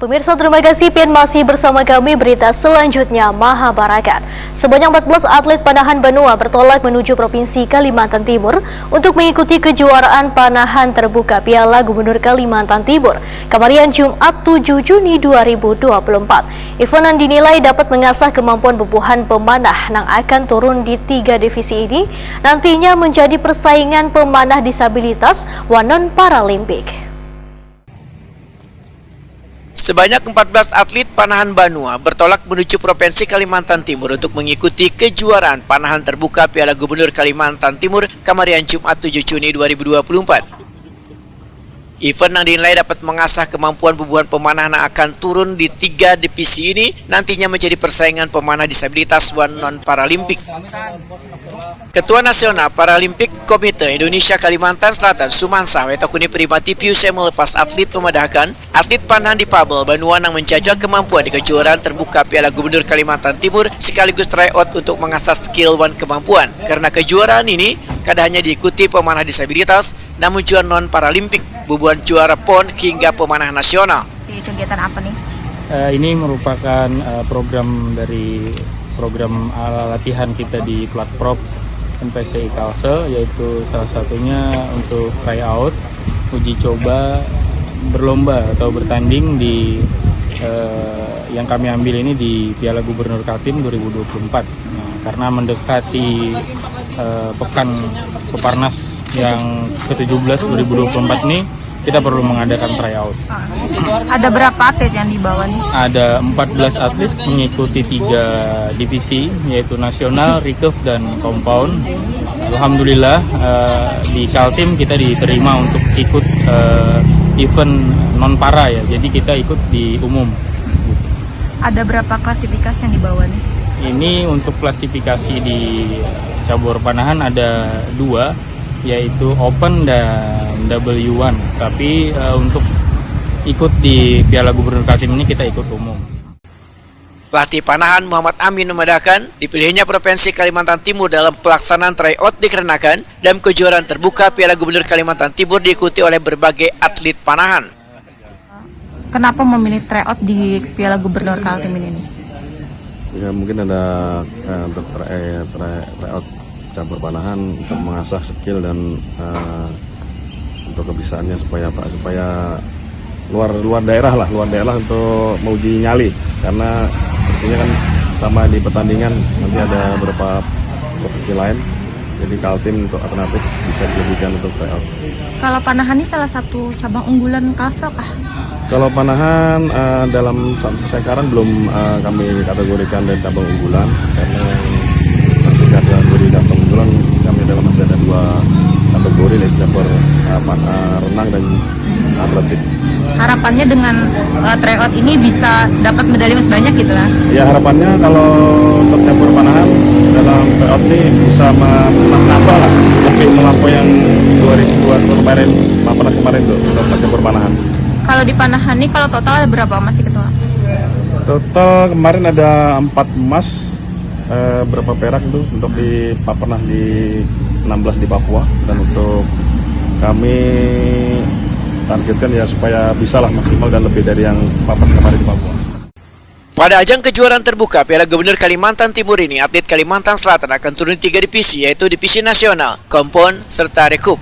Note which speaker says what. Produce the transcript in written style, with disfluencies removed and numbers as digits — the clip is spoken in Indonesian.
Speaker 1: Pemirsa, terima kasih Pian masih bersama kami. Berita selanjutnya, Mahabarakat. Sebanyak 14 atlet panahan Banua bertolak menuju Provinsi Kalimantan Timur untuk mengikuti kejuaraan panahan terbuka Piala Gubernur Kalimantan Timur Kamarian Jumat 7 Juni 2024. Event yang dinilai dapat mengasah kemampuan bubuhan pemanah yang akan turun di 3 divisi ini nantinya menjadi persaingan pemanah disabilitas Wanon Paralimpik.
Speaker 2: Sebanyak 14 atlet panahan Banua bertolak menuju Provinsi Kalimantan Timur untuk mengikuti kejuaraan panahan terbuka Piala Gubernur Kalimantan Timur Kamarian Jumat 7 Juni 2024. Event yang dinilai dapat mengasah kemampuan bubuhan pemanah yang akan turun di 3 divisi ini nantinya menjadi persaingan pemanah disabilitas Wanon Paralimpik. Ketua Nasional Paralimpik Komite Indonesia Kalimantan Selatan Sumansa Wetakuni Primati Piusai melepas atlet memadahkan atlet panahan difabel Banua yang menjajal kemampuan di kejuaraan terbuka Piala Gubernur Kalimantan Timur sekaligus tryout untuk mengasah skill dan kemampuan. Karena kejuaraan ini kadang hanya diikuti pemanah disabilitas namun juga non-paralimpik, bubuhan juara PON hingga pemanah nasional.
Speaker 3: Di kegiatan apa nih?
Speaker 4: Ini merupakan program dari program latihan kita di Platprop NPCI Kalsel, yaitu salah satunya untuk tryout, uji coba, berlomba atau bertanding di yang kami ambil ini di Piala Gubernur Kaltim 2024. Nah, karena mendekati Pekan Peparnas yang ke-17 2024 ini, kita perlu mengadakan tryout.
Speaker 3: Ada berapa atlet yang dibawa nih?
Speaker 4: Ada 14 atlet mengikuti 3 divisi, yaitu nasional, recurve, dan compound. Alhamdulillah di Kaltim kita diterima untuk ikut event non-para ya, jadi kita ikut di umum.
Speaker 3: Ada berapa klasifikasi yang dibawa nih?
Speaker 4: Ini untuk klasifikasi di cabur panahan ada 2, yaitu Open dan W1. Tapi untuk ikut di Piala Gubernur Kaltim ini kita ikut umum.
Speaker 2: Pelatih panahan Muhammad Amin memandangkan dipilihnya Provinsi Kalimantan Timur dalam pelaksanaan tryout dikarenakan dalam kejuaraan terbuka Piala Gubernur Kalimantan Timur diikuti oleh berbagai atlet panahan.
Speaker 3: Kenapa memilih tryout di Piala Gubernur Kaltim ini?
Speaker 5: Ya, mungkin ada untuk tryout cabur panahan untuk mengasah skill dan untuk kebisaannya supaya luar daerah untuk menguji nyali, karena sepertinya kan sama di pertandingan nanti ada beberapa provinsi lain, jadi Kaltim untuk alternatif bisa dijadikan untuk tryout.
Speaker 3: Kalau panahan ini salah satu cabang unggulan Kalsel kah?
Speaker 5: Kalau panahan dalam sekarang belum kami kategorikan dari cabang unggulan, karena masih kategori cabang unggulan kami masih ada 2 kategori, yaitu cabur renang dan atletik.
Speaker 3: Harapannya dengan tryout ini bisa dapat medali emas banyak gitu lah?
Speaker 5: Ya, harapannya kalau untuk cabur panahan dalam tryout ini bisa menambah lah, lebih melampaui yang 2002 kemarin, Papanas kemarin tuh untuk cabur panahan.
Speaker 3: Kalau di panahan nih, kalau total ada berapa emas sih Ketua?
Speaker 5: Total kemarin ada 4 emas, berapa perak itu untuk di Papanas di 16 di Papua, dan untuk kami targetkan ya supaya bisalah maksimal dan lebih dari yang Papanas kemarin di Papua.
Speaker 2: Pada ajang kejuaraan terbuka Piala Gubernur Kalimantan Timur ini, atlet Kalimantan Selatan akan turun 3 divisi, yaitu divisi nasional, kompon, serta rekup.